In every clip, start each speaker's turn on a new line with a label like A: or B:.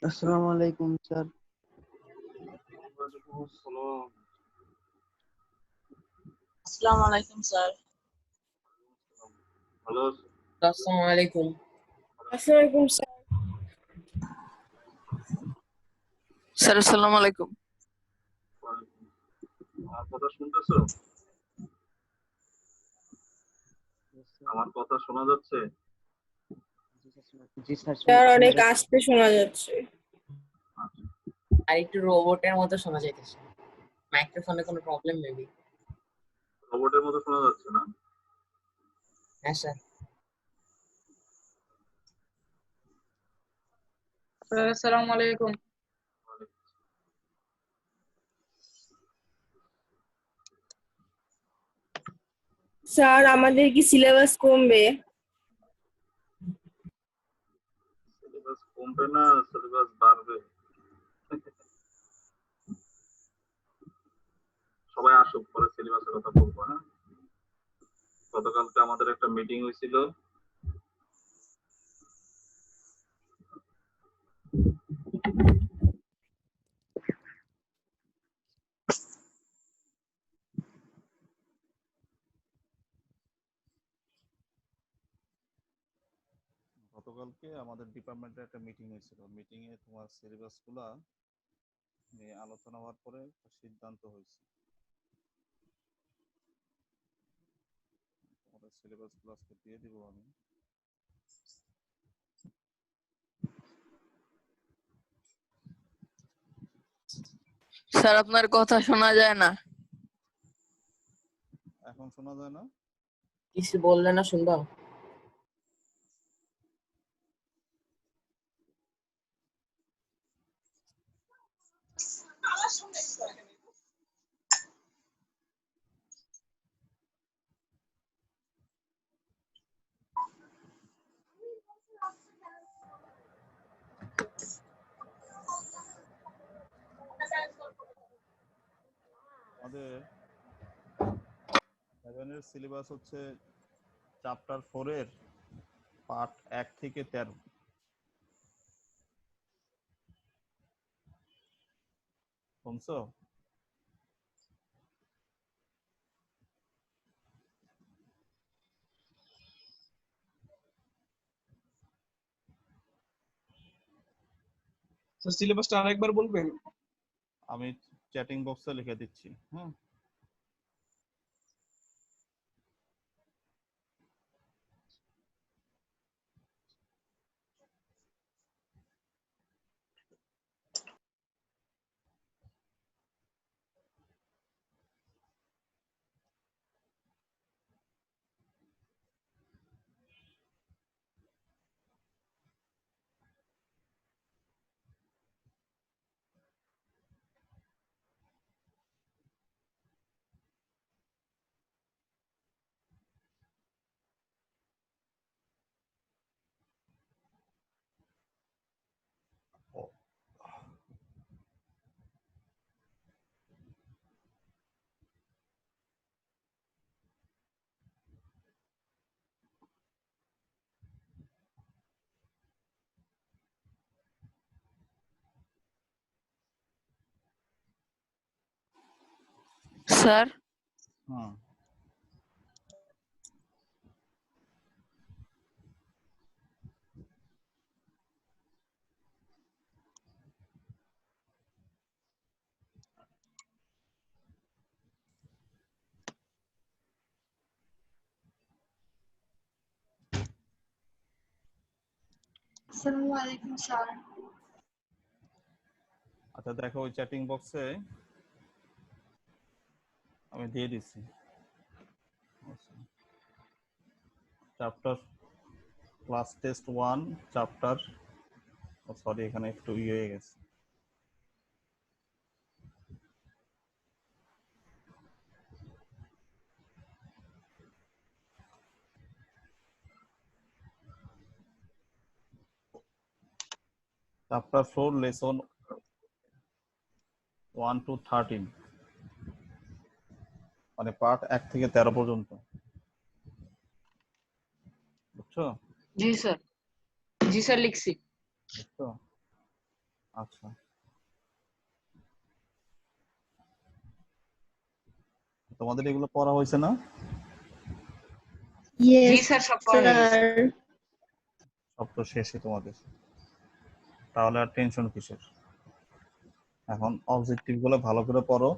A: আসসালামু আলাইকুম স্যার।
B: ওয়ালাইকুম আসসালাম।
C: আসসালামু আলাইকুম স্যার।
B: ভালো আছেন?
D: আসসালামু আলাইকুম।
E: আসসালামু আলাইকুম স্যার।
C: স্যার আসসালামু আলাইকুম।
B: আমার কথা শুনতেছো? আমার কথা শোনা যাচ্ছে?
A: জি স্যার,
E: স্যার
A: শোনা
E: অনেক
A: যাচ্ছে।
E: আস্তে শোনা যাচ্ছে।
D: আর একটু রোবটের মতো শোনা যাইতেছে। মাইক্রোফোনে কোনো প্রবলেম মেবি।
B: রোবটের মতো শোনা যাচ্ছে না?
D: হ্যাঁ স্যার।
C: স্যার আসসালামু আলাইকুম।
E: স্যার আমাদের কি সিলেবাস কমবে?
B: সিলেবাস কমবে না, সিলেবাস বাড়বে। সবাই আসুক, পরে সিলেবাসের কথা বলবো। হ্যাঁ, গতকালকে আমাদের একটা মিটিং হয়েছিল। গতকালকে আমাদের ডিপার্টমেন্টের একটা মিটিং হয়েছিল। মিটিং এ তোমার সিলেবাস গুলা নিয়ে আলোচনা হওয়ার পরে সিদ্ধান্ত হয়েছে। তোমাদের সিলেবাস গুলো আজকে দিয়ে দিব আমি।
C: স্যার আপনার কথা শোনা যায় না।
B: এখন শোনা যায় না?
D: কিছু বললে না শুনবা?
B: আমাদের 7 এর সিলেবাস হচ্ছে চ্যাপ্টার 4 এর পার্ট 1 থেকে 13। শুনছো?
F: স্যার সিলেবাসটা আরেকবার বলবেন?
B: আমি চ্যাটিং বক্সে লিখে দিচ্ছি। হ্যাঁ,
C: স্যার
B: হ্যাঁ।
G: আসসালামু আলাইকুম স্যার।
B: আচ্ছা দেখো, ওই চ্যাটিং বক্সে আমি দিয়ে দিচ্ছি। Chapter class test 1 chapter, sorry এখানে একটু হয়ে গেছে। চ্যাপ্টার 4 লেসন 1 to 13, মানে পার্ট 1 থেকে 13 পর্যন্ত। বুঝছো?
C: জি স্যার। জি স্যার লিখছি।
B: বুঝছো? আচ্ছা, তোমাদের এগুলো পড়া হয়েছে না?
D: জি
E: ইয়েস
D: স্যার, সব পড়া হয়ে গেছে।
E: স্যার।
B: সব তো শেষই তোমাদের, তাহলে আর টেনশন কিসের? এখন অবজেক্টিভ গুলো ভালো করে পড়ো,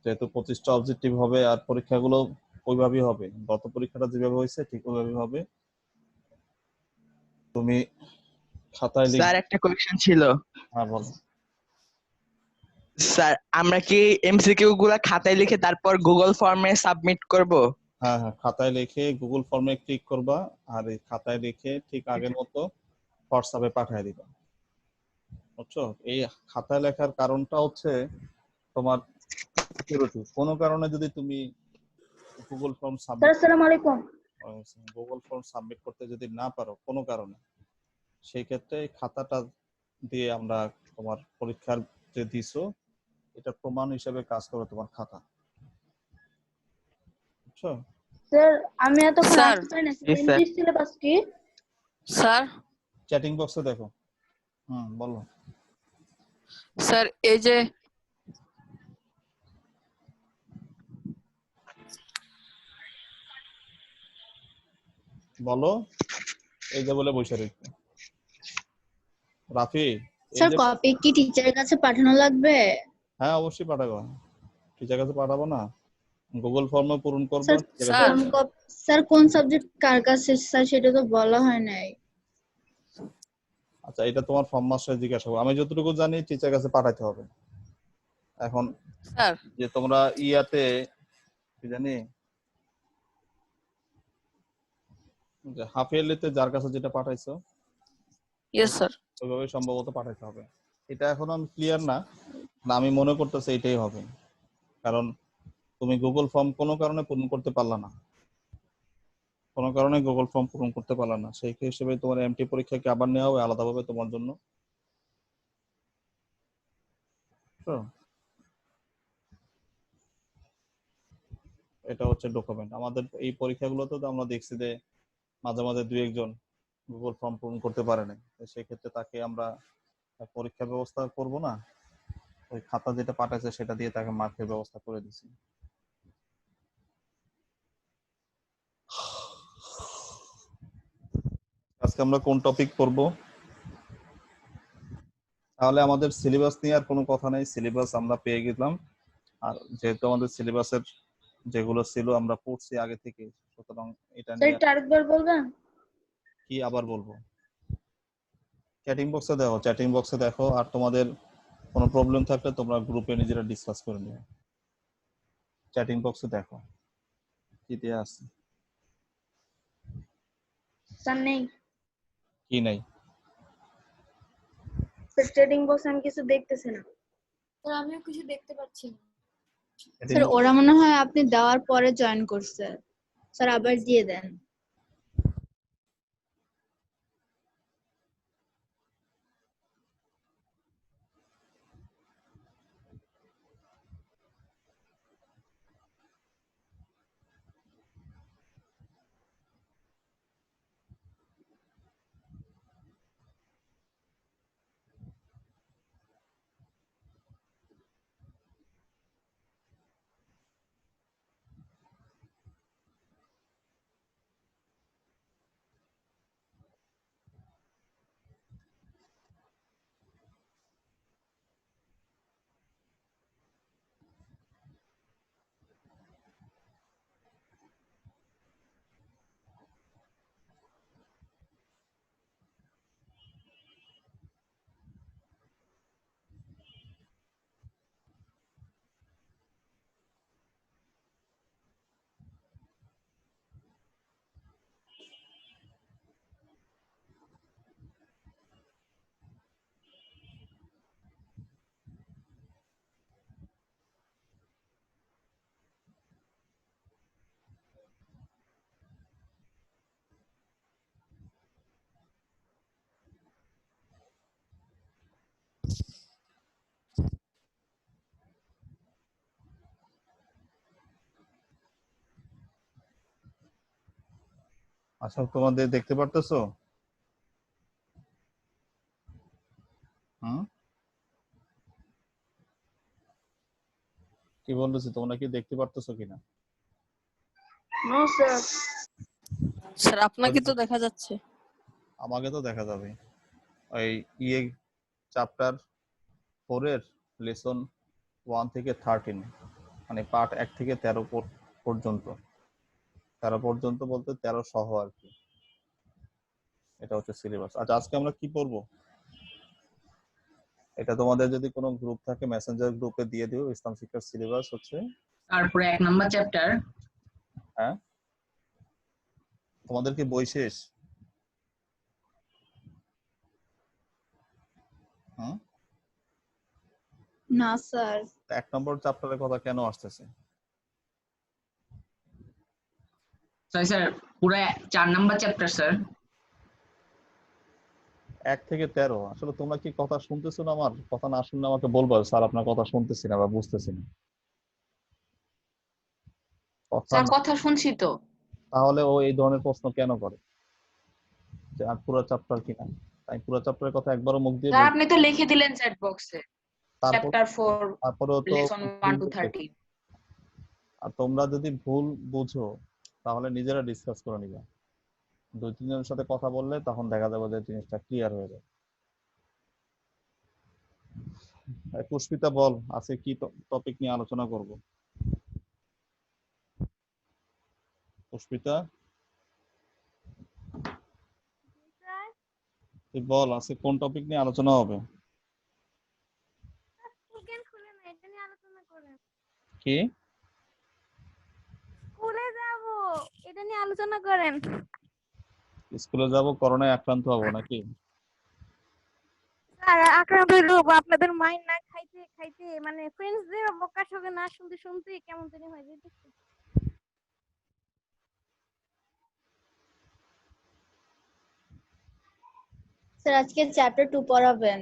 B: যেহেতু 25টা অবজেক্টিভ হবে আর পরীক্ষাগুলো ওইভাবেই হবে, গত পরীক্ষাটা যেভাবে হয়েছে ঠিক ওইভাবেই হবে। তুমি খাতায়
A: স্যার
B: লিখবে।
A: একটা কোয়েশ্চেন ছিল।
B: হ্যাঁ বলো।
A: স্যার আমরা কি এমসিকিউ গুলা খাতায় লিখে তারপর গুগল ফর্মে সাবমিট করব?
B: হ্যাঁ হ্যাঁ, খাতায় লিখে গুগল ফর্মে ক্লিক করবা, আর এই খাতায় লিখে ঠিক আগের মতো হোয়াটসঅ্যাপে পাঠিয়ে দিবা, বুঝছো? এই খাতায় লেখার কারণটা হচ্ছে তোমার সিকিউরিটি। কোনো কারণে যদি তুমি গুগল ফর্ম সাবমিট
E: আসসালামু আলাইকুম।
B: করতে যদি না পারো কোনো কারণে, সেই ক্ষেত্রে এই খাতাটা দিয়ে আমরা তোমার পরীক্ষার যে দিছো এটা প্রমাণ হিসেবে কাজ করে তোমার খাতা, বুঝছো?
E: স্যার আমি এতক্ষণ
C: স্যার।
E: আসতে পারি না,
A: জি স্যার।
E: ইংলিশ সিলেবাস কি?
C: স্যার
B: চ্যাটিং বক্সে দেখো। বলো।
C: স্যার এই যে
B: বলো, এই যে বলে বসে রইছে রাফি, এই
G: স্যার
B: যে।
G: কপি কি টিচারের কাছে পাঠানো লাগবে?
B: হ্যাঁ অবশ্যই পাঠাবো, টিচার কাছে পাঠাবো না, গুগল ফর্মে পূরণ করবো,
G: স্যার
B: ঠিক আছে?
C: স্যার
G: স্যার কোন সাবজেক্ট কার কাছে স্যার সেটা তো বলা হয় নাই।
B: আচ্ছা, এটা তোমার ফর্ম মাস্টার জিজ্ঞাসা করবো, আমি যতটুকু জানি টিচার কাছে পাঠাতে হবে। এখন
C: স্যার
B: যে তোমরা ইয়াতে কি জানি যে হাফ ইয়ারলিতে যার কাছে যেটা পাঠাইছো
C: ইয়েস স্যার।
B: ওইভাবে সম্ভবত পাঠাইতে হবে। এটা এখনো আমি ক্লিয়ার না, না আমি মনে করতেছি এটাই হবে, কারণ তুমি গুগল ফর্ম কোনো কারণে পূরণ করতে পারলা না, কোনো কারণে গুগল ফর্ম পূরণ করতে পারলা না, সেই হিসেবে তোমার এমটি পরীক্ষাকে আবার নেওয়া হবে আলাদাভাবে তোমার জন্য। তো এটা হচ্ছে ডকুমেন্ট। আমাদের এই পরীক্ষাগুলোতে তো আমরা দেখছি যে মাঝে মাঝে দুই একজন গুগল ফর্ম পূরণ করতে পারে না, সেই ক্ষেত্রে তাকে আমরা পরীক্ষার ব্যবস্থা করব না, ওই খাতা যেটা পাঠাইছে সেটা দিয়ে তাকে মার্কের ব্যবস্থা করে দিছি। আজকে আমরা কোন টপিক পড়ব? তাহলে আমাদের সিলেবাস নিয়ে আর কোনো কথা নেই, সিলেবাস আমরা পেয়ে গেলাম, আর যেহেতু আমাদের সিলেবাসের যেগুলো ছিল আমরা পড়ছি আগে থেকে, সুতরাং এটা
E: স্যার
B: নিয়ে
E: একটু আরেকবার বলবেন?
B: কি আবার বলবো? চ্যাটিং বক্সে দেখো, আর তোমাদের কোনো প্রবলেম থাকলে তোমরা গ্রুপে নিজেরা ডিসকাস করে নিও। চ্যাটিং বক্সে দেখো কি দেয়া আছে।
E: স্যার নেই।
B: কি নাই?
E: স্টেডিং বক্স আমি কিছু দেখতেছি না।
H: স্যার আমিও কিছু দেখতে পাচ্ছি না।
G: স্যার ওরা মনে হয় আপনি দেওয়ার পরে জয়েন করছে, স্যার আবার দিয়ে দেন।
B: আচ্ছা, তোমাদের দেখতে পারতেছো? হুম। বলতেছি, তোমরা কি দেখতে পারতেছো কিনা?
E: No sir.
C: স্যার আপনাকে তো দেখা যাচ্ছে।
B: আমাকে তো দেখা যাবে। ওই ইয়ে চ্যাপ্টার 4 এর লেসন 1 থেকে 13, মানে পার্ট 1 থেকে 13 পর্যন্ত। 13 পর্যন্ত বলতে 13 সহ আর কি। এটা হচ্ছে সিলেবাস। আচ্ছা, আজকে আমরা কি পড়বো? এটা তোমাদের যদি কোনো গ্রুপ থাকে মেসেঞ্জার গ্রুপে দিয়ে দিও। ইসলাম শিক্ষার সিলেবাস হচ্ছে
D: তারপরে 1 নাম্বার চ্যাপ্টার।
B: হ্যাঁ, তোমাদের কি বই শেষ? হুম,
G: না স্যার।
B: 1 নম্বর চ্যাপ্টারের কথা কেন আসতেছে?
D: সরি স্যার, পুরো 4 নাম্বার চ্যাপ্টার স্যার।
B: 1 থেকে 13। আসলে তোমরা কি কথা শুনতেছো না? আমার কথা না শুনলে আমাকে বলবো, স্যার আপনার কথা শুনতেছি না বা বুঝতেছি না। কথা
I: স্যার কথা শুনছি তো।
B: তাহলে ও এই ধরনের প্রশ্ন কেন করে যে আর পুরো চ্যাপ্টার কিনা? তাই পুরো চ্যাপ্টারের কথা একবারও মুখ দিয়ে
I: স্যার
B: বল।
I: আপনি তো লিখে দিলেন চ্যাট বক্সে
B: তারপর
I: চ্যাপ্টার 4
B: তারপরেও তো
I: লেসন 1 to 13।
B: আর তোমরা যদি ভুল বুঝো তাহলে নিজেরা ডিসকাস করে নিবা। 2-3 জনের সাথে কথা বললে তখন দেখা যাবে যে জিনিসটা ক্লিয়ার হয়ে যাবে। পুষ্পিতা বল, আজকে কি টপিক নিয়ে আলোচনা করব? পুষ্পিতা তুই বল, আজকে কোন টপিক নিয়ে আলোচনা হবে? কি
H: স্কুলে যাব, এটা নিয়ে আলোচনা করেন।
B: স্কুলে যাব, করোনায় আক্রান্ত হব নাকি?
H: স্যার আক্রান্ত হইলো আপনাদের মাইন্ড না খাইতে খাইতে, মানে ফ্রেন্ডসদের বকার সঙ্গে না শুনতে শুনতে কেমন জানি হয়ে যেতেছে।
G: স্যার আজকে চ্যাপ্টার 2 পড়াবেন,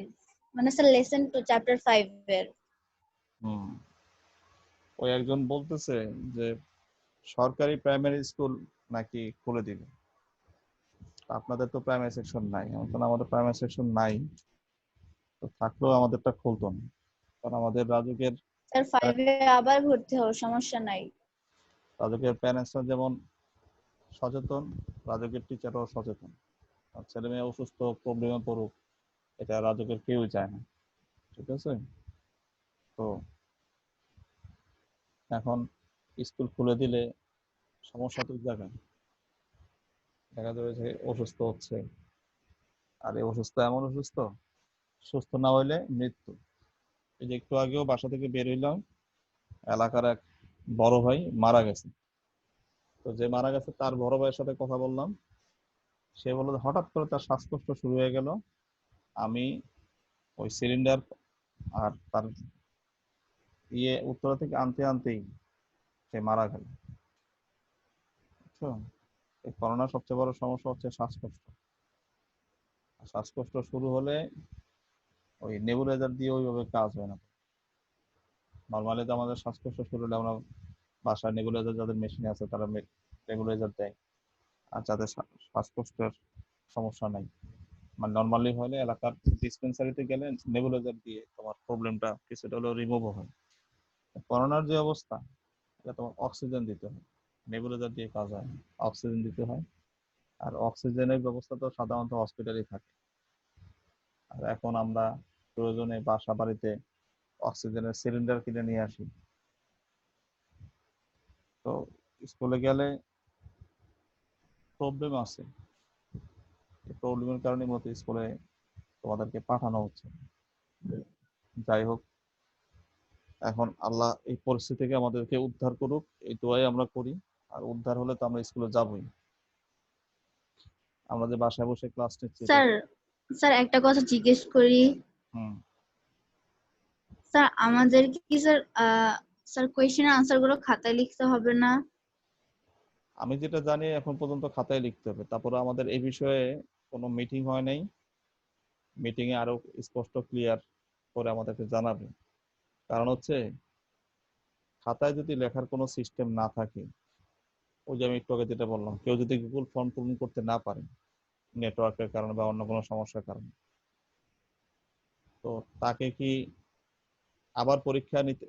G: মানে স্যার লেসন 2 চ্যাপ্টার 5 এর।
B: হুম, ওই একজন বলতেছে যে সরকারি প্রাইমারি স্কুল নাকি খুলে দিবে। আপনাদের তো প্রাইমারি সেকশন নাই, এখন আমাদের প্রাইমারি সেকশন নাই, তো থাকলেও আমাদেরটা খুলতো না, কারণ আমাদের রাজুকের
G: স্যার 5 এ আবার ভর্তি হও, সমস্যা নাই।
B: প্যারেন্টসরা যেমন সচেতন, রাজুকের টিচারও সচেতন। আর ছেলে মেয়ে অসুস্থ, প্রবলেমে পড়ুক, এটা রাজুকের কেউই চায় না। ঠিক আছে? তো এখন স্কুল খুলে দিলে সমস্যা তো জায়গায় দেখা যাবে যে অসুস্থ হচ্ছে, আর এই অসুস্থ এমন অসুস্থ, সুস্থ না হইলে মৃত্যু। এই যে একটু আগেও বাসা থেকে বের হইলাম, এলাকার এক বড় ভাই মারা গেছে। তো যে মারা গেছে তার বড় ভাইয়ের সাথে কথা বললাম, সে বলল যে হঠাৎ করে তার শ্বাসকষ্ট শুরু হয়ে গেল। আমি ওই সিলিন্ডার আর তার উত্তরা থেকে আনতে আনতেই সে মারা গেল। বুঝছো? এই করোনার সবচেয়ে বড় সমস্যা হচ্ছে শ্বাসকষ্ট। শ্বাসকষ্ট শুরু হলে ওই নেবুলাইজার দিয়ে ওইভাবে কাজ হয় না। নর্মালি তো আমাদের শ্বাসকষ্ট শুরু হলে আমরা বাসায় নেবুলাইজার, যাদের মেশিন আছে তারা নেবুলাইজার দেয়, আর যাদের শ্বাসকষ্টের সমস্যা নাই, মানে নর্মালি হলে এলাকার ডিসপেন্সারিতে গেলে নেবুলাইজার দিয়ে তোমার প্রবলেমটা কিছুটা হলেও রিমুভ হয়। করোনার যে অবস্থা, এটা তোমার অক্সিজেন দিতে হয়, নেবুলাইজার দিয়ে কাজ হয়, অক্সিজেন দিতে হয়। আর অক্সিজেনের ব্যবস্থা তো সাধারণত হসপিটালে থাকে। আর এখন আমরা প্রয়োজনে বাসা বাড়িতে অক্সিজেনের সিলিন্ডার কিনে নিয়ে আসি। তো স্কুলে গেলে প্রবলেম আছে, এই প্রবলেমের কারণে মূলত স্কুলে তোমাদেরকে পাঠানো হচ্ছে। যাই হোক, এখন আল্লাহ এই পরিস্থিতি থেকে আমাদেরকে উদ্ধার করুক, এই দোয়াই আমরা করি। আর উদ্ধার হলে তো আমরা স্কুলে যাবই। আমরা যে বাসায় বসে ক্লাস নিচ্ছি।
G: স্যার স্যার একটা কথা জিজ্ঞেস করি।
B: হুম,
G: স্যার আমাদের কি স্যার স্যার কোয়েশ্চেনের আনসার গুলো খাতায় লিখতে হবে না?
B: আমি যেটা জানি এখন পর্যন্ত খাতায় লিখতে হবে। তারপরে আমাদের এই বিষয়ে কোনো মিটিং হয় নাই, মিটিং এ আরো স্পষ্ট ক্লিয়ার করে আমাদেরকে জানাবে। কারণ হচ্ছে খাতায় যদি লেখার কোনো সিস্টেম না থাকে, ওই যে আমি একটু আগে যেটা বললাম, কেউ যদি গুগল ফর্ম পূরণ করতে না পারে নেটওয়ার্কের কারণে বা অন্য কোনো সমস্যার কারণে, তো তাকে কি আবার পরীক্ষা নিতে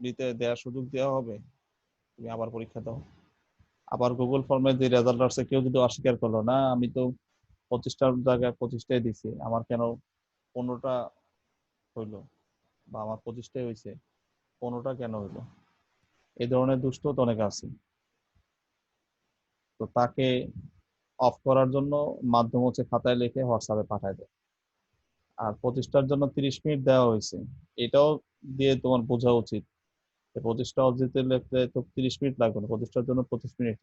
B: দিতে দেওয়ার সুযোগ দেওয়া হবে, তুমি আবার পরীক্ষা দাও। আবার গুগল ফর্মে যে রেজাল্ট আসছে কেউ যদি অস্বীকার করলো না আমি তো 25টার জায়গায় 25টাই দিছি, আমার কেন 15টা হইলো, বা আমার 25টাই হয়েছে 15টা কেন হইলো, এই ধরনের দুষ্ট তো অনেক আছে। তো তাকে অফ করার জন্য মাধ্যম হচ্ছে খাতায় লিখে হোয়াটসঅ্যাপে পাঠায় দেয়। আর 25টার জন্য 30 মিনিট দেওয়া হয়েছে, এটাও দিয়ে তোমার বোঝা উচিত 25টা অবজেক্টিভ লিখতে তো 30 মিনিট লাগবে না, 25টার জন্য 25 মিনিট।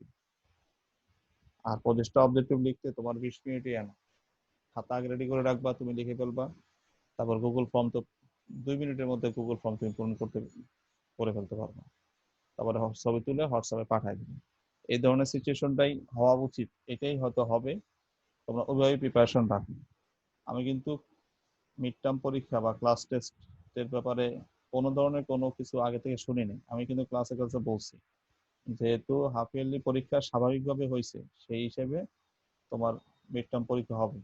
B: আর 25টা অবজেক্টিভ লিখতে তোমার 20 মিনিটই আনা। খাতা আগে রেডি করে রাখবা, তুমি লিখে ফেলবা, তারপর গুগল ফর্ম তো 2 মিনিটের মধ্যে গুগল ফর্ম তুমি পূরণ করে ফেলতে পারবে। তারপরে ছবি তুলে হোয়াটসঅ্যাপে পাঠায় দিবে। এই ধরনের সিচুয়েশনটাই হওয়া উচিত, এটাই হয়তো হবে। তোমরা ওইভাবে প্রিপারেশন রাখো। আমি কিন্তু মিড টার্ম পরীক্ষা বা ক্লাস টেস্টের ব্যাপারে কোনো ধরনের কোনো কিছু আগে থেকে শুনিনি। আমি কিন্তু ক্লাসে বলছি যেহেতু হাফ ইয়ারলি পরীক্ষা স্বাভাবিকভাবে হয়েছে, সেই হিসেবে তোমার মিড টার্ম পরীক্ষা হবে,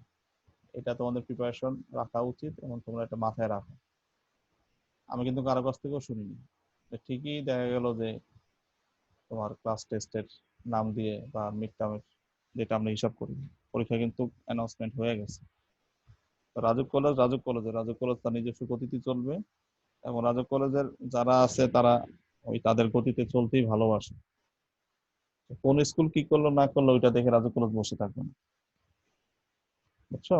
B: এটা তোমাদের প্রিপারেশন রাখা উচিত এবং তোমরা এটা মাথায় রাখো। আমি কিন্তু কারো কাছ থেকেও শুনিনি। ঠিকই দেখা গেল যে তোমার ক্লাস টেস্টের নাম দিয়ে বা মিড টার্মের যেটা আমরা হিসাব করি পরীক্ষা কিন্তু অ্যানাউন্সমেন্ট হয়ে গেছে। রাজুক কলেজ তার নিজস্ব গতিতে চলবে, এবং রাজুক কলেজের যারা আছে তারা তাদের গতিতে চলতেই ভালোবাসে। কোন স্কুল কি করলো না করলো ওইটা দেখে রাজুক কলেজ বসে থাকবে না, বুঝছো?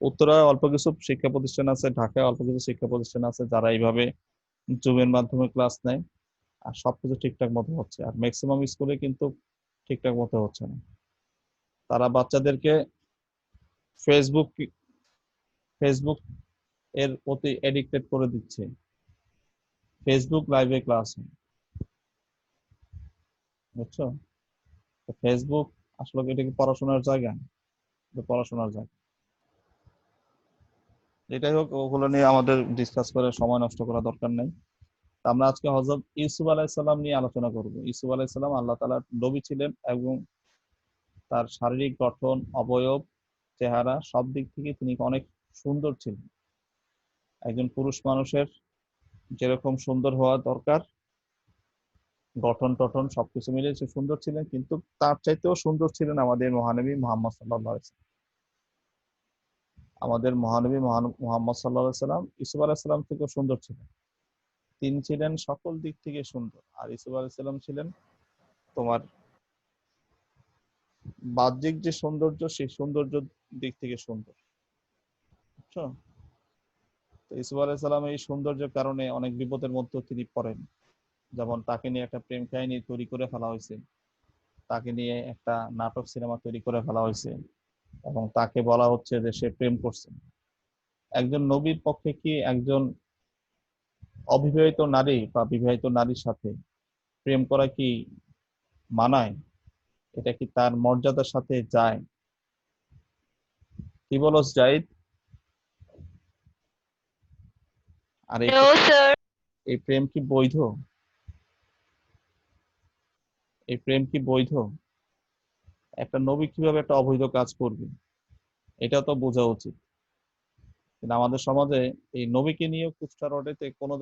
B: উত্তরায় অল্প কিছু শিক্ষা প্রতিষ্ঠান আছে, ঢাকায় অল্প কিছু শিক্ষা প্রতিষ্ঠান আছে যারা এইভাবে জুমের মাধ্যমে ক্লাস নেয়, আর সবকিছু ঠিকঠাক মতো হচ্ছে। আর ম্যাক্সিমাম স্কুলে কিন্তু ঠিকঠাক মতো হচ্ছে না। তারা বাচ্চাদেরকে ফেসবুক ফেসবুক এর প্রতি এডিক্টেড করে দিচ্ছে, ফেসবুক লাইভে ক্লাস, বুঝছো? ফেসবুক আসলে এটা কি পড়াশোনার জায়গা? পড়াশোনার জায়গা। এটাই হোক, ওগুলো নিয়ে আমাদের ডিসকাস করে সময় নষ্ট করা দরকার নেই। আমরা আজকে হযরত ইউসুফ আলাইহিস সালাম নিয়ে আলোচনা করব। ইউসুফ আলাইহিস সালাম আল্লাহ তাআলার নবী ছিলেন এবং তার শারীরিক গঠন, অবয়ব, চেহারা সব দিক থেকে তিনি অনেক সুন্দর ছিলেন। একজন পুরুষ মানুষের যেরকম সুন্দর হওয়া দরকার, গঠন টঠন সবকিছু মিলে সে সুন্দর ছিলেন, কিন্তু তার চাইতেও সুন্দর ছিলেন আমাদের মহানবী মুহাম্মদ সাল্লাল্লাহু আলাইহি ওয়াসাল্লাম। আমাদের মহানবী মুহাম্মদ সাল্লাল্লাহু আলাইহি ওয়াসাল্লাম ইউসুফ আলাইহিস সালাম থেকেও সুন্দর ছিলেন। তিনি ছিলেন সকল দিক থেকে সুন্দর, আর ইউসুফ আলাইহিস সালাম ছিলেন তোমার বাহ্যিক যে সৌন্দর্য, সেই সৌন্দর্য দিক থেকে সুন্দর, বুঝছো? তো ইউসুফ আলাইহিস সালাম এই সৌন্দর্যের কারণে অনেক বিপদের মধ্যে তিনি পড়েন। যেমন তাকে নিয়ে একটা প্রেম কাহিনী তৈরি করে ফেলা হয়েছে, তাকে নিয়ে একটা নাটক সিনেমা তৈরি করে ফেলা হয়েছে, এবং তাকে বলা হচ্ছে যে সে প্রেম করছে। একজন নবীর পক্ষে কি একজন অবিবাহিত নারী বা বিবাহিত নারীর সাথে প্রেম করা কি মানায়? এটা কি তার মর্যাদার সাথে যায়? কি বলস জাহিদ? আর এই প্রেম কি বৈধ? এই প্রেম কি বৈধ? একটা নবী কিভাবে একটা অবৈধ কাজ করবে এটা তো বোঝা উচিত। কিন্তু আমাদের সমাজে এই নবীকে নিয়ে কুৎসা রটেতে কোনো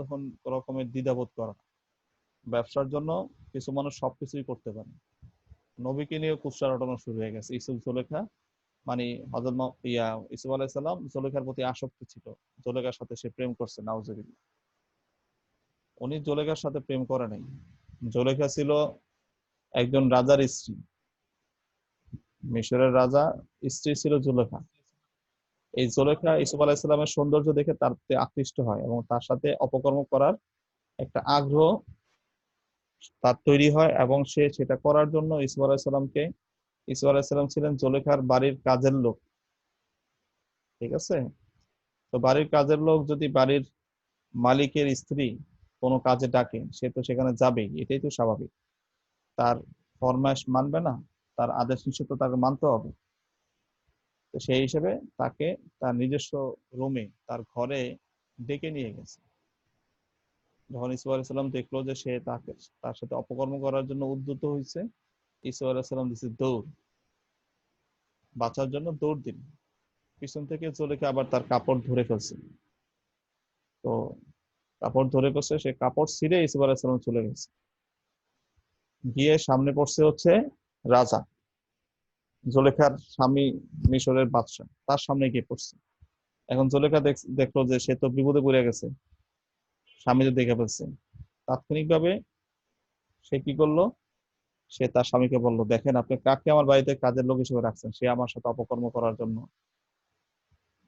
B: রকমের দ্বিধাবোধ করা না। ব্যবসার জন্য কিছু মানুষ সবকিছুই করতে পারে, নবীকে নিয়ে কুৎসা রটানো শুরু হয়ে গেছে। ইসুফ জুলেখা মানে হযরত ইসুফ আলাইহিস সালাম জুলেখার প্রতি আসক্তি ছিল, জুলেখার সাথে সে প্রেম করছে, নাউজুবিল্লাহ। উনি জুলেখার সাথে প্রেম করে নাই, জুলেখা ছিল একজন রাজার স্ত্রী, মিশরের রাজা স্ত্রী ছিল জুলেখা। এই জুলেখা ইউসুফ আলাইহিস সালামের সৌন্দর্য দেখে তার প্রতি আকৃষ্ট হয় এবং তার সাথে অপকর্ম করার একটা আগ্রহ তার তৈরি হয়, এবং সে সেটা করার জন্য ইউসুফ আলাইহিস সালাম ছিলেন জুলেখার বাড়ির কাজের লোক, ঠিক আছে? তো বাড়ির কাজের লোক যদি বাড়ির মালিকের স্ত্রী কোনো কাজে ডাকে, সে তো সেখানে যাবেই, এটাই তো স্বাভাবিক। তার ফরমায়েশ মানবে না, তার আদেশ নিষেধ তাকে মানতে হবে। তো সেই হিসেবে তাকে তার নিজস্ব রুমে, তার ঘরে ডেকে নিয়ে গেছে। যখন ইসুফ আলাইহিস সালাম দেখলো যে সে তার সাথে অপকর্ম করার জন্য উদ্যত হয়েছে, ইসুফ আলাইহিস সালাম দিছে দৌড়, বাঁচার জন্য দৌড় দিল। পিছন থেকে জুলেখা আবার তার কাপড় ধরে ফেলছে। তো কাপড় ধরে পড়ছে, সে কাপড় ছিঁড়ে ইউসুফ আলাইহিস সালাম চলে গেছে, গিয়ে সামনে পড়ছে হচ্ছে রাজা জুলেখার স্বামী, মিশরের বাদশা, তার সামনে গিয়ে পড়ছে। এখন জুলেখা দেখলো যে সে তো বিপদে পড়ে গেছে, স্বামীকে দেখে ফেলছে। তাৎক্ষণিকভাবে সে কি করলো, সে তার স্বামীকে বলল, দেখেন আপনি কাকে আমার বাড়িতে কাজের লোক হিসেবে রাখছেন, সে আমার সাথে অপকর্ম করার জন্য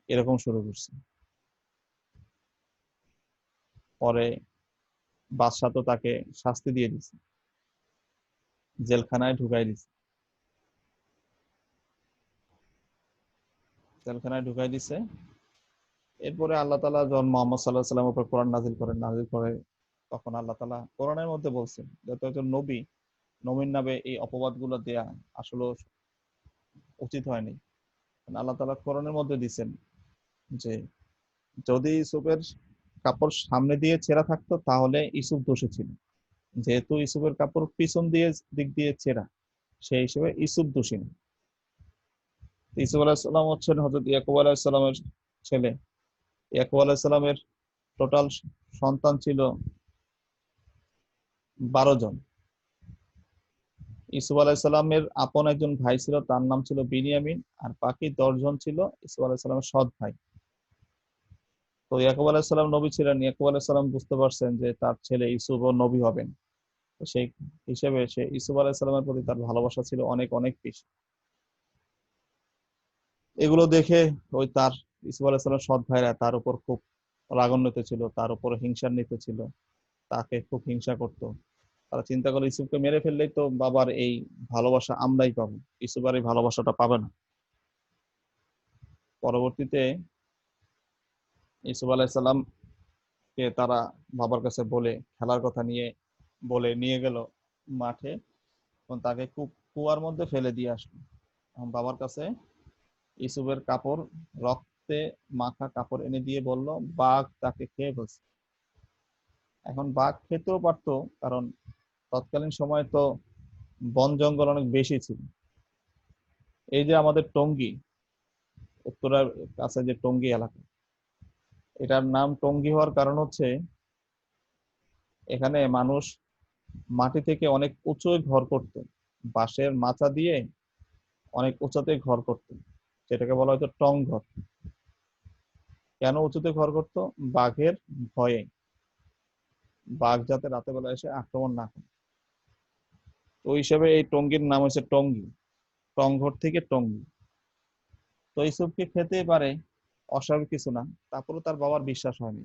B: এরকম শুরু করছে। পরে বাদশা তো তাকে শাস্তি দিয়ে দিছে, জেলখানায় ঢুকাই দিছে। জেলখানায় ঢুকাই দিছে। এরপরে আল্লাহ তাআলা যখন মুহাম্মদ সাল্লাল্লাহু আলাইহি ওয়াসাল্লামের উপর কোরআন নাযিল করে, তখন আল্লাহ তাআলা কোরআনের মধ্যে বলছেন যে একজন নবী, নবীর নামে এই অপবাদগুলো দেয়া আসলে উচিত হয়নি। আল্লাহ তাআলা কোরআনের মধ্যে দিছেন যে যদি ইউসুফের কাপড় সামনে দিয়ে ছেঁড়া থাকতো তাহলে ইউসুফ দোষী ছিল, যেহেতু ইউসুফের কাপড় পিছন দিক দিয়ে ছেঁড়া, সেই হিসেবে ইউসুফ দোষী না। ইউসুফ আলাইহিস সালাম হচ্ছেন হযরত ইয়াকুব আলাইহিস সালামের ছেলে। ইয়াকুব আলাইহিস সালামের টোটাল সন্তান ছিল 12 জন। ইউসুফ আলাইহিস সালামের আপন একজন ভাই ছিল, তার নাম ছিল বিনিয়ামিন, আর বাকি 10 জন ছিল ইউসুফ আলাইহিস সালামের সৎ ভাই। তো ইয়াকুব আলাইহিস সালাম নবী ছিলেন, ইয়াকুব আলাইহিস সালাম বুঝতে পারছেন যে তার ছেলে ইউসুফ ও নবী হবেন, তো সেই হিসেবে সে ইউসুফ আলাইহিস সালামের প্রতি তার ভালোবাসা ছিল অনেক অনেক বেশি। এগুলো দেখে ওই তার ইউসুফ আলাইহিস সালামের সৎ ভাইরা তার উপর খুব রাগান্বিত ছিল, তার উপর হিংসান্বিত ছিল, তাকে খুব হিংসা করত। তারা চিন্তা করলো ইউসুফকে মেরে ফেললেই তো বাবার এই ভালোবাসা আমরাই পাবো, ইউসুফ আর এই ভালোবাসাটা পাবে না। পরবর্তীতে ইউসুফ আলাইহিস সালামকে তারা বাবার কাছে বলে খেলার কথা নিয়ে গেল মাঠে, এবং তাকে কুয়ার মধ্যে ফেলে দিয়ে আসলো। বাবার কাছে ইউসুফের কাপড়, রক্তে মাখা কাপড় এনে দিয়ে বলল বাঘ তাকে খেয়ে ফেলছে। এখন বাঘ খেতেও পারতো, কারণ তৎকালীন সময় তো বন জঙ্গল অনেক বেশি ছিল। এই যে আমাদের টঙ্গী, উত্তরার কাছে যে টঙ্গী এলাকা, এটার নাম টঙ্গী হওয়ার কারণ হচ্ছে এখানে মানুষ মাটি থেকে অনেক উঁচু ঘর করত, বাঁশের মাচা দিয়ে অনেক উঁচুতে ঘর করত, যেটাকে বলা হয়তো টং ঘর। কেন উঁচুতে ঘর করত? বাঘের ভয়ে, বাঘ যাতে রাতে বেলা এসে আক্রমণ না করে। ওই হিসাবে এই টঙ্গীর নাম হচ্ছে টঙ্গী, টংঘর থেকে টঙ্গী। তো ইউসুফকে খেতে পারে, অস্বাভাবিক কিছু না। তারপরেও তার বাবার বিশ্বাস হয়নি,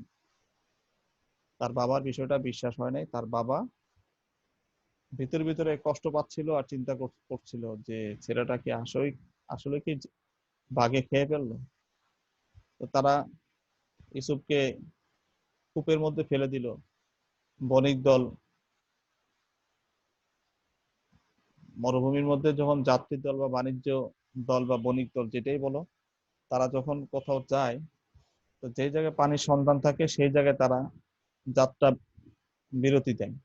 B: তার বাবার বিষয়টা বিশ্বাস হয় নাই। তার বাবা ভিতরে ভিতরে কষ্ট পাচ্ছিল আর চিন্তা করছিল যে ছেলেটা কি আসলে কি বাঘে খেয়ে ফেললো। তো তারা ইউসুফকে কূপের মধ্যে ফেলে দিল। বণিক দল, মরুভূমির মধ্যে যখন যাত্রী দল বা বাণিজ্য দল বা বণিক দল যেটাই বলো, তারা যখন কোথাও যায়, তো যে জায়গায় পানির সন্ধান থাকে সেই জায়গায় তারা যাত্রা বিরতি দেয়।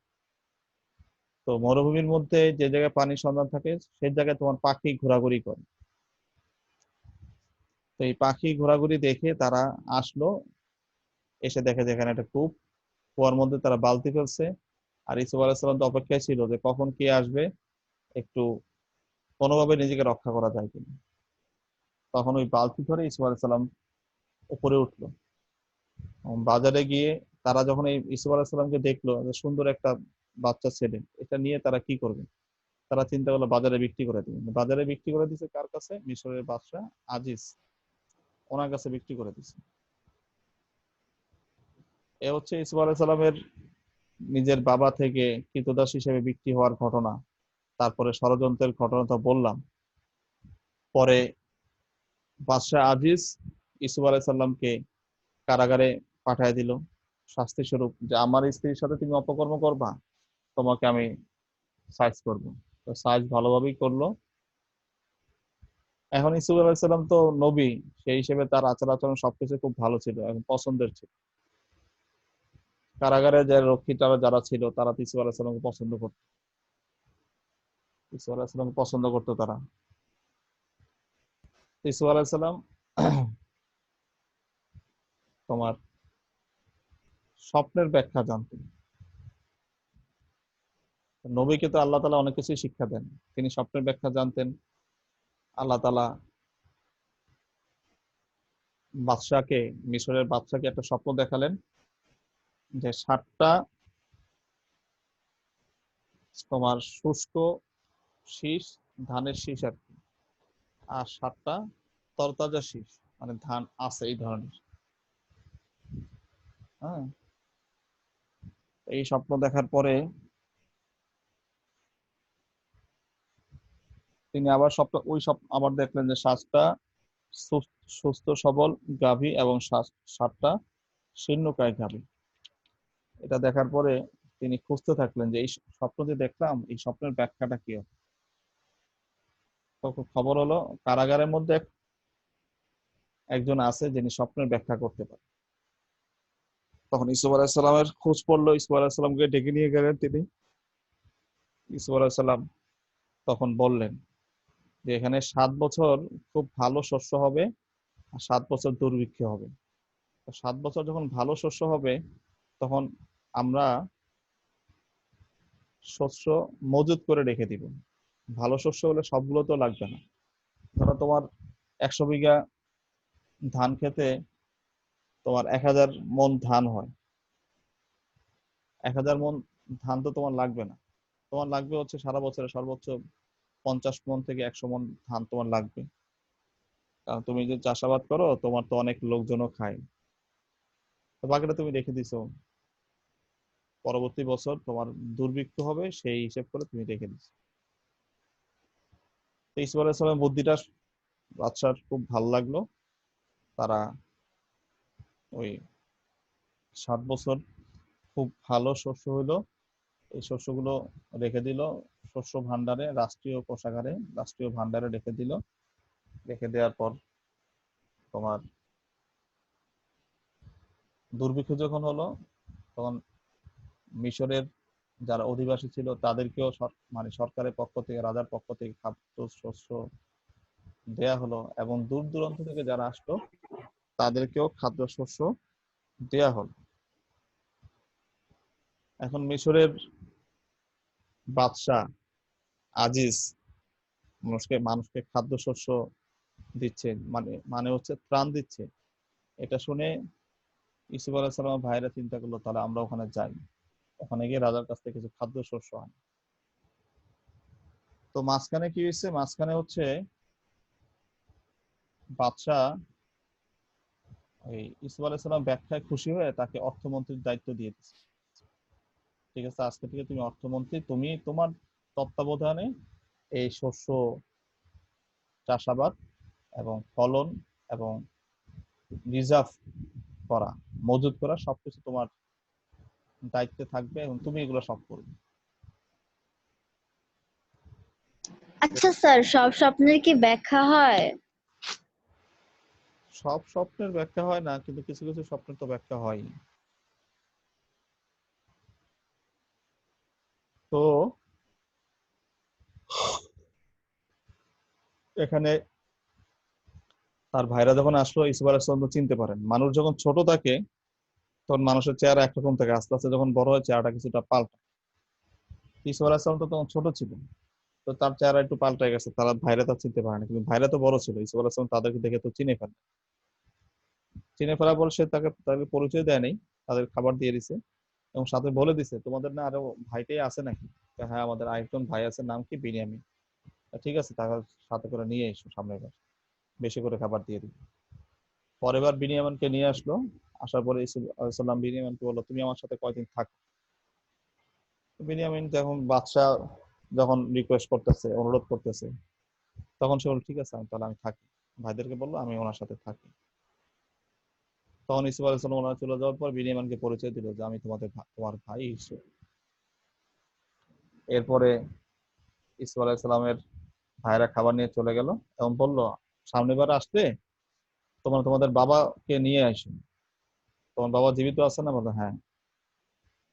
B: তো মরুভূমির মধ্যে যে জায়গায় পানির সন্ধান থাকে সেই জায়গায় তোমার পাখি ঘোরাঘুরি করে। তো এই পাখি ঘোরাঘুরি দেখে তারা আসলো, এসে দেখে যেখানে একটা কুয়ার মধ্যে তারা বালতি ফেলছে। আর ইউসুফ আলাইহিস সালাম তো অপেক্ষায় ছিল যে কখন কে আসবে, একটু কোনোভাবে নিজেকে রক্ষা করা যায় কিনা। তখন ওই বালতি ধরে ইউসুফ আলাইহিস সালাম উপরে উঠলো। বাজারে গিয়ে তারা যখন এই ইউসুফ আলাইহিস সালামকে দেখলো যে সুন্দর একটা বাচ্চা ছেলে, এটা নিয়ে তারা কি করবে, তারা চিন্তা করলো বাজারে বিক্রি করে দিবে। বাজারে বিক্রি করে দিছে কার কাছে? মিশরের বাদশা আজিজ, ওনার কাছে বিক্রি করে দিছে। এ হচ্ছে ইউসুফ আলাইহিস সালামের নিজের বাবা থেকে কৃতদাস হিসেবে বিক্রি হওয়ার ঘটনা। তারপরে ষড়যন্ত্রের ঘটনা তো বললাম। পরে বাদশা আজিজ ইউসুফ আলাইহিস সালামকে কারাগারে পাঠায় দিল শাস্তি স্বরূপ, যে আমার স্ত্রীর সাথে তুমি অপকর্ম করবা, তোমাকে আমি সাইজ করব। তো সাইজ ভালোভাবেই করলো। এখন ইউসুফ আলাইহিস সালাম তো নবী, সেই হিসেবে তার আচার আচরণ সবকিছু খুব ভালো ছিল এবং পছন্দের ছিল। কারাগারে যে রক্ষীরা যারা ছিল তারা ইউসুফ আলাইহিস সালামকে পছন্দ করত, ইউসুফ আলাইহিস সালামকে পছন্দ করতো তারা। ইউসুফ আলাইহিস সালাম তোমার স্বপ্নের ব্যাখ্যা জানতেন। নবীকে তো আল্লাহ তাআলা অনেক কিছুই শিক্ষা দেন, তিনি স্বপ্নের ব্যাখ্যা জানতেন। আল্লাহ তাআলা বাদশাকে, মিশরের বাদশাকে একটা স্বপ্ন দেখালেন যে 7টা তোমার শুষ্ক শীষ, ধানের শীষ আর কি, আর 7টা তরতাজা শীষ, মানে ধান আছে এই ধরনের। হ্যাঁ, এই স্বপ্ন দেখার পরে তিনি আবার ওই স্বপ্ন আবার দেখলেন যে 7টা সুস্থ সবল গাভী এবং 7টা শীর্ণকায় গাভী। এটা দেখার পরে তিনি খুঁজতে থাকলেন যে এই স্বপ্ন যে দেখলাম, এই স্বপ্নের ব্যাখ্যাটা কি হবে। তখন খবর হলো কারাগারের মধ্যে একজন আছে যিনি স্বপ্নের ব্যাখ্যা করতে পারে। তখন ইউসুফ আলাইহিস সালামের খোঁজ পড়লো, ইউসুফ আলাইহিস সালামকে ডেকে নিয়ে গেলেন তিনি। ইউসুফ আলাইহিস সালাম তখন বললেন যে এখানে 7 বছর খুব ভালো শস্য হবে আর 7 বছর দুর্ভিক্ষ হবে। 7 বছর যখন ভালো শস্য হবে তখন আমরা শস্য মজুত করে রেখে দিব। ভালো শস্য হলে সবগুলো তো লাগবে না। ধরো তোমার 100 বিঘা ধান খেতে তোমার 1000 মন ধান হয়, 1000 মন ধান তো তোমার লাগবে না, তোমার লাগবে হচ্ছে সারা বছরে সর্বোচ্চ 50 মন থেকে 100 মন ধান তোমার লাগবে। কারণ তুমি যে চাষাবাদ করো তোমার তো অনেক লোকজনও খায়, তো বাকিটা তুমি রেখে দিছো, পরবর্তী বছর তোমার দুর্ভিক্ষ হবে সেই হিসেব করে তুমি রেখে দিছো। ইউসুফ আলাইহিস সালামের বুদ্ধিটা বাদশার খুব ভালো লাগলো। তারা ওই 7 বছর খুব ভালো শস্য হইলো, এই শস্যগুলো রেখে দিল শস্য ভান্ডারে, রাষ্ট্রীয় কোষাগারে, রাষ্ট্রীয় ভান্ডারে রেখে দিল। রেখে দেওয়ার পর তোমার দুর্ভিক্ষ যখন হলো তখন মিশরের যারা অধিবাসী ছিল তাদেরকেও মানে সরকারের পক্ষ থেকে, রাজার পক্ষ থেকে খাদ্য শস্য দেয়া হলো, এবং দূর দূরান্ত থেকে যারা আসলো তাদেরকেও খাদ্য শস্য দেয়া হলো। এখন মিশরের বাদশাহ আজিজ মানুষকে খাদ্য শস্য দিচ্ছে, মানে মানে হচ্ছে ত্রাণ দিচ্ছে। এটা শুনে ইউসুফ আলাইহিস সালামের ভাইরা চিন্তা করলো তাহলে আমরা ওখানে যাই, ওখানে গিয়ে রাজার কাছ থেকে কিছু খাদ্য শস্য আনি। তো মাঝখানে কি হয়েছে, মাঝখানে হচ্ছে বাদশাহ ওই ইউসুফ আলাইহিস সালাম ব্যাখ্যায় খুশি হয়ে তাকে অর্থমন্ত্রীর দায়িত্ব দিয়ে দিচ্ছে। ঠিক আছে, আজকে থেকে তুমি অর্থমন্ত্রী, তুমি তোমার তত্ত্বাবধানে এই শস্য চাষাবাদ এবং ফলন এবং রিজার্ভ করা, মজুত করা সবকিছু তোমার দায়িত্বে থাকবে এবং তুমি এগুলো সব করবে।
G: আচ্ছা স্যার, সব স্বপ্নের কি ব্যাখ্যা হয়?
B: সব স্বপ্নের ব্যাখ্যা হয় না, কিন্তু কিছু কিছু স্বপ্নের তো ব্যাখ্যা হয়। তো এখানে তার ভাইরা যখন আসলো ইউসুফ আলাইহিস সালাম তো চিনতে পারেন, মানুষ যখন ছোট থাকে তখন মানুষের চেহারা একরকম থাকে, আস্তে আস্তে যখন বড় হয় চেহারাটা কিছুটা পাল্টায়। ইউসুফ আলাইহিস সালাম তো তখন ছোট ছিল, তো তার চেহারা একটু পাল্টায় গেছে, তারা ভাইরা তার চিনতে পারে না, কিন্তু ভাইরা তো বড় ছিল, ইউসুফ আলাইহিস সালাম তাদেরকে দেখে তো চিনে ফেলে। চিনে ফেলার পর সে তাকে পরিচয় দেয় নাই, তাদের খাবার দিয়ে দিছে এবং সাথে বলে দিছে তোমাদের না আরো ভাইটাই আছে নাকি? হ্যাঁ, আমাদের আরেকজন ভাই আছে, নাম কি? বিনিয়ামিন। ঠিক আছে, তাকে সাথে করে নিয়ে এসো, সামনের বার বেশি করে খাবার দিয়ে দিই। পরের বার বিনিয়ামিনকে নিয়ে আসলো, আসার পরে ইউসুফ আলাইহিস সালাম বিনিয়ামিনকে বললো তুমি আমার সাথে কয়দিন থাকো। বিনিয়ামিন যখন বাদশাহ যখন রিকোয়েস্ট করতেছে, অনুরোধ করতেছে, তখন সে বলল ঠিক আছে তাহলে আমি থাকি। ভাইদেরকে বললো আমি ওনার সাথে থাকি। তখন ইউসুফ আলাইহিস সালাম ওনারা চলে যাওয়ার পর বিনিয়ামিনকে পরিচয় দিল যে আমি তোমার ভাই ইউসুফ। এরপরে ইউসুফ আলাইহিস সালামের ভাইরা খাবার নিয়ে চলে গেল এবং বলল সামনের বার আসলে তোমাদের বাবাকে নিয়ে আসো। তোমার বাবা জীবিত আছে না? বললো হ্যাঁ।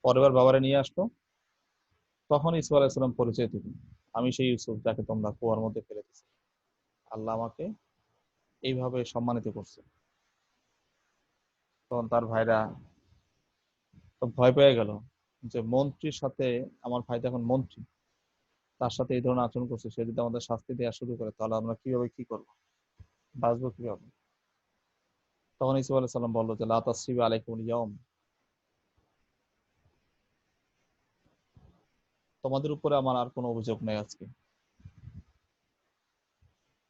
B: পরের বার বাবারে নিয়ে আসলো, তখন ইউসুফ আলাইহিস সালাম পরিচয় দিল আমি সেই ইউসুফ যাকে তোমরা কুয়ার মধ্যে ফেলে দিয়েছো, আল্লাহ আমাকে এইভাবে সম্মানিত করছে। তখন তার ভাইরা তো ভয় পেয়ে গেল যে মন্ত্রীর সাথে আমার ভাই তো এখন মন্ত্রী, তার সাথে এই ধরনের আচরণ করছে, সে যদি আমাদের শাস্তি দেওয়া শুরু করে তাহলে আমরা কিভাবে কি করবো, বাঁচবো কিভাবে? তখন ইসুফ আলাইহিস সালাম বললো যে লা তাসরিবা আলাইকুমুল ইয়াউম, তোমাদের উপরে আমার আর কোনো অভিযোগ নেই আজকে।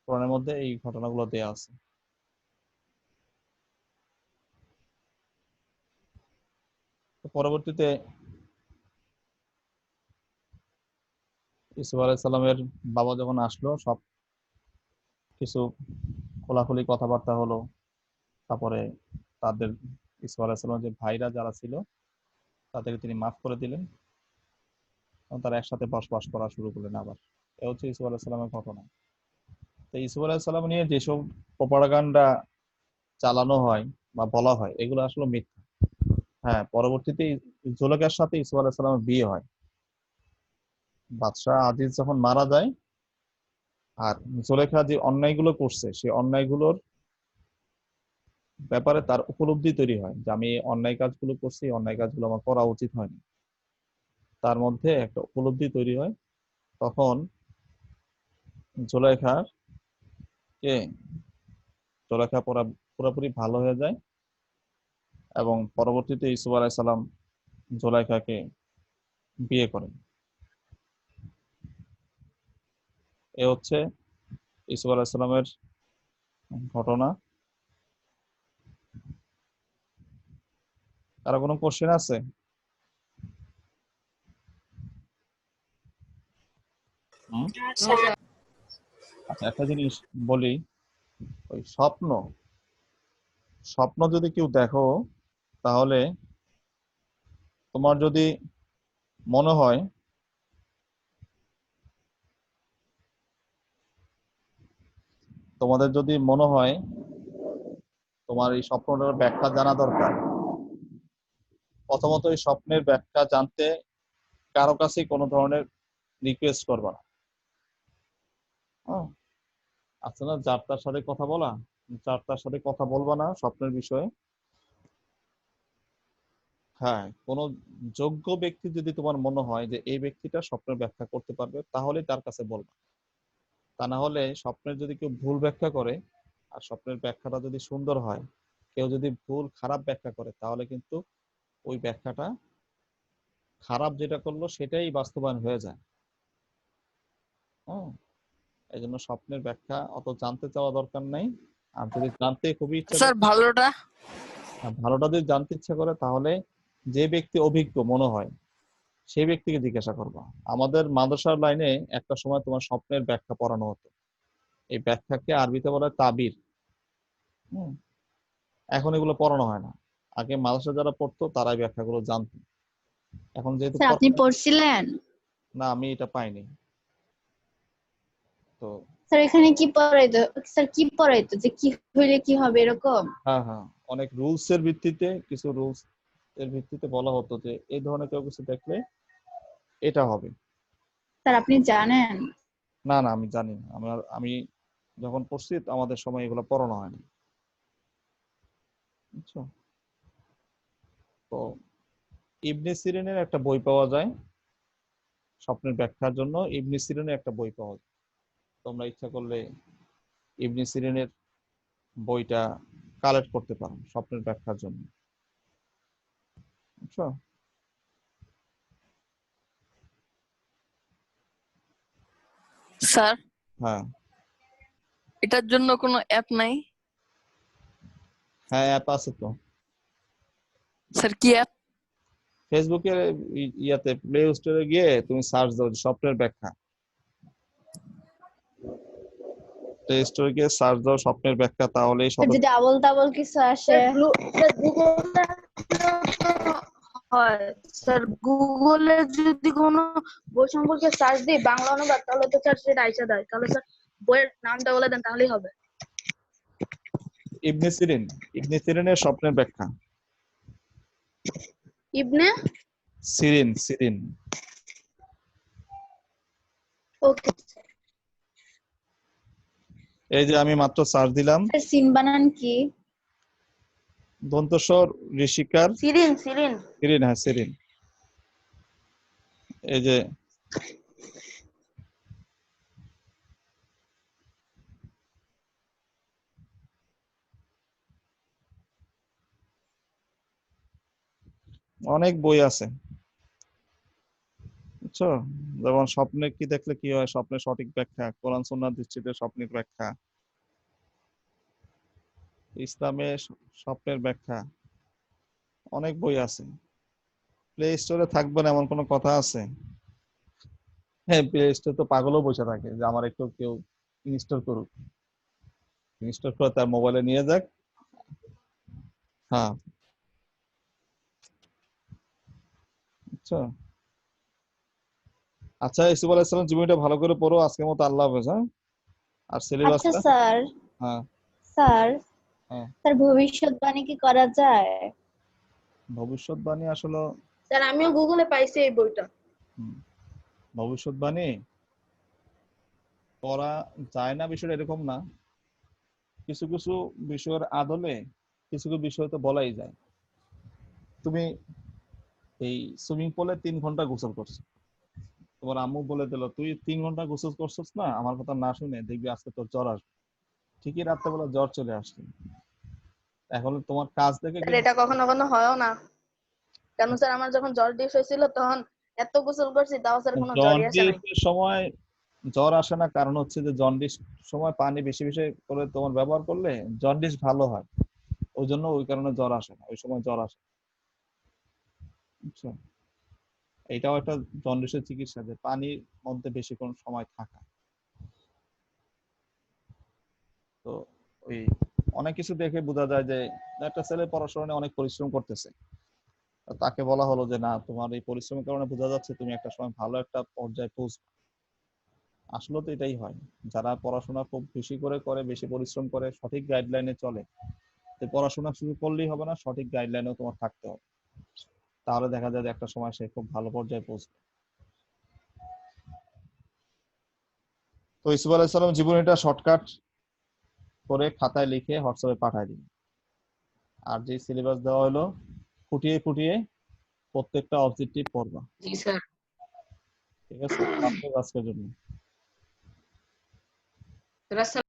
B: কোরআনের মধ্যে এই ঘটনাগুলো দেয়া আছে। তো পরবর্তীতে ইসুফ আলাইহিস সালামের বাবা যখন আসলো, সব কিছু খোলাখুলি কথাবার্তা হলো। তারপরে তাদের ইসুফ আলাইহিস সালামের যে ভাইরা যারা ছিল তাদেরকে তিনি মাফ করে দিলেন এবং তারা একসাথে বসবাস করা শুরু করলেন আবার। এ হচ্ছে ইসুফ আলাইহিস সালামের ঘটনা। তো ইসুফ আলাইহিস সালাম নিয়ে যেসব প্রপাগান্ডা চালানো হয় বা বলা হয় এগুলো আসলে মিথ্যা। হ্যাঁ, পরবর্তীতে জুলেখার সাথে ইসুফ আলাইহিস সালামের বিয়ে হয়। বাদশাহ আজিজ যখন মারা যায়, আর জুলেখা যে অন্যায়গুলো করছে সেই অন্যায়গুলোর ব্যাপারে তার উপলব্ধি তৈরি হয় যে আমি এই অন্যায় কাজগুলো করছি, এই অন্যায় কাজগুলো আমার করা উচিত হয়নি। তার মধ্যে একটা উপলব্ধি তৈরি হয়। তখন জুলেখার কে জুলেখা পুরোপুরি ভালো হয়ে যায় এবং পরবর্তীতে ইসুফ আলাইহিস সালাম জুলেখাকে বিয়ে করেন। এ হচ্ছে ইসুফ আলাইহিস সালামের ঘটনা। কারো কোনো কোশ্চেন আছে? আচ্ছা, একটা জিনিস বলি, ওই স্বপ্ন যদি কেউ দেখো তাহলে তোমার যদি মনে হয় তোমাদের যদি মনে হয় তোমার এই স্বপ্নটার ব্যাখ্যা জানা দরকার, প্রথমত এই স্বপ্নের ব্যাখ্যা জানতে কারো কাছে কোনো ধরনের রিকোয়েস্ট করবা না। আচ্ছা না, যার তার সাথে কথা বলা, যার তার সাথে কথা বলবা না স্বপ্নের বিষয়ে। হ্যাঁ, কোনো যোগ্য ব্যক্তি যদি তোমার মনে হয় যে এই ব্যক্তিটা স্বপ্নের ব্যাখ্যা করতে পারবে তাহলে তার কাছে বলবা। তা না হলে স্বপ্নের যদি কেউ ভুল ব্যাখ্যা করে আর স্বপ্নের ব্যাখ্যাটা যদি সুন্দর হয়, কেউ যদি ভুল খারাপ ব্যাখ্যা করে তাহলে কিন্তু ওই ব্যাখ্যাটা খারাপ যেটা করলো সেটাই বাস্তবায়ন হয়ে যায়। হ্যাঁ, এই জন্য স্বপ্নের ব্যাখ্যা অত জানতে চাওয়া দরকার নাই। আর যদি জানতে খুবই ইচ্ছা
C: স্যার
B: করে,
C: ভালোটা
B: ভালোটা যদি জানতে ইচ্ছা করে তাহলে যে ব্যক্তি অভিজ্ঞ মনে হয় সেই ব্যক্তিকে জিজ্ঞাসা করবা। আমাদের মাদ্রাসার লাইনে একটা সময় তোমার স্বপ্নের ব্যাখ্যা পড়ানো হতো। এই ব্যাখ্যাকে আরবিতে বলা হয় তাবির। হুম, এখন এগুলো পড়ানো হয় না। আগে মাদ্রাসা যারা পড়তো তারাই ব্যাখ্যাগুলো জানতো। এখন যেহেতু
G: স্যার আপনি পড়ছিলেন?
B: না, আমি এটা পাইনি। তো
G: স্যার এখানে কি পড়াইতো? স্যার কি পড়াইতো যে কি হইলে কি হবে এরকম?
B: হ্যাঁ হ্যাঁ, অনেক রুলস এর ভিত্তিতে, কিছু রুলস এর ভিত্তিতে বলা হতো যে এই ধরনের কেউ কিছু দেখলে এটা হবে।
G: স্যার আপনি জানেন?
B: না না, আমি জানি না। আমি যখন পড়ছি আমাদের সময় এগুলো পড়ানো হয়নি, বুঝছো? তো ইবনে সিরিনের একটা বই পাওয়া যায় স্বপ্নের ব্যাখ্যার জন্য। ইবনে সিরিনের একটা বই পাওয়া যায়, তোমরা ইচ্ছা করলে ইবনে সিরিনের বইটা কালেক্ট করতে পারো স্বপ্নের ব্যাখ্যার জন্য, বুঝছো?
C: স্যার
B: হ্যাঁ
C: এটার জন্য কোনো অ্যাপ নাই?
B: হ্যাঁ, অ্যাপ আছে তো।
C: স্যার কি অ্যাপ?
B: ফেসবুকে ইয়াতে প্লে স্টোরে গিয়ে তুমি সার্চ দাও স্বপ্নের ব্যাখ্যা, প্লে স্টোরে গিয়ে সার্চ দাও স্বপ্নের ব্যাখ্যা, তাহলেই
G: যদি ডাবল ডাবল কিছু আসে।
H: হয় স্যার গুগলে যদি কোনো বই সম্পর্কে সার্চ দিই বাংলা অনুবাদ তাহলে তো স্যার সেটা আইসা দেয়, তাহলে স্যার বইয়ের নামটা বলে দেন তাহলেই হবে।
B: ইবনে সিরিনের স্বপ্নের ব্যাখ্যা।
H: ইবনে
B: সিরিন।
H: ওকে
B: এই যে আমি মাত্র সার্চ দিলাম।
G: স্যার সিন বানান কি?
B: দন্তস্বর ঋষিকার
H: সিরিন সিরিন
B: সিরিন, হ্যাঁ সিরিন। এই যে অনেক বই আছে, বুঝছো? যেমন স্বপ্নে কি দেখলে কি হয়, স্বপ্নের সঠিক ব্যাখ্যা, কোরআন সুন্নাহর দৃষ্টিতে স্বপ্নের ব্যাখ্যা, ইসলামে স্বপ্নের ব্যাখ্যা, অনেক বই আছে। প্লে স্টোরে থাকবে না এমন কোনো কথা আছে? হ্যাঁ, প্লে স্টোর তো পাগলও বসে থাকে যে আমার একটু কেউ ইনস্টল করুক, ইনস্টল করে তার মোবাইলে নিয়ে যাক। হ্যাঁ, বুঝছো? আচ্ছা, ইউসুফ আলাইহিস সালাম জীবনীটা ভালো করে পড়ো। আজকের মতো আল্লাহ হাফেজ। হ্যাঁ, আর
G: আচ্ছা
B: সিলেবাসটা।
G: স্যার,
B: হ্যাঁ
G: স্যার
B: হ্যাঁ।
G: স্যার ভবিষ্যৎবাণী কি করা যায়?
B: ভবিষ্যৎবাণী আসলে
H: স্যার আমিও গুগলে পাইছি এই বইটা।
B: ভবিষ্যৎবাণী করা যায় না বিষয়টা এরকম না। কিছু কিছু বিষয়ের আদলে কিছু কিছু বিষয় তো বলাই যায়। তুমি এই সুইমিং পুলে 3 ঘন্টা গোসল করছো, তোমার আম্মু বলে দিল তুই 3 ঘন্টা গোসল করছিস না, আমার কথা না শুনে দেখবি আজকে তোর জ্বর আসবে। ঠিকই রাত্রেবেলা জ্বর চলে আসছে। এখন তোমার কাজ দেখে
H: স্যার
B: কিন্তু
H: এটা কখনো কখনো হয়ও না। কেন স্যার আমার যখন জন্ডিস হয়েছিল তখন এত গোসল করছি তাও স্যার কোনো জ্বরই আসে নাই।
B: জন্ডিসের সময় জ্বর আসে না, কারণ হচ্ছে যে জন্ডিস সময় পানি বেশি বেশি করে তোমার ব্যবহার করলে জন্ডিস ভালো হয়, ওই জন্য ওই কারণে জ্বর আসে না, ওই সময় জ্বর আসে, বুঝছো? এটাও একটা জন্ডিসের চিকিৎসা, যে পানির মধ্যে বেশিক্ষণ সময় থাকা। তো ওই অনেক কিছু দেখে বোঝা যায় যে একটা ছেলে পড়াশোনা নিয়ে অনেক পরিশ্রম করতেছে, তো তাকে বলা হলো যে না, তোমার এই পরিশ্রমের কারণে বোঝা যাচ্ছে তুমি একটা সময় ভালো একটা পর্যায়ে পৌঁছবে। আসলে তো এটাই হয়, যারা পড়াশোনা খুব বেশি করে করে, বেশি পরিশ্রম করে, সঠিক গাইডলাইনে চলে, তো পড়াশোনা শুরু করলেই হবে না, সঠিক গাইডলাইনেও তোমার থাকতে হবে, তাহলে দেখা যায় যে একটা সময় সে খুব ভালো পর্যায়ে পৌঁছবে। তো ইউসুফ আলাইহিস সালাম জীবনীটা শর্টকাট করে খাতায় লিখে হোয়াটসঅ্যাপে পাঠায় দিন। আর যে সিলেবাস দেওয়া হলো ফুটিয়ে ফুটিয়ে প্রত্যেকটা অবজেক্টিভ পড়বা।
I: জি স্যার।
B: ঠিক আছে, আজকের জন্য।
I: স্যার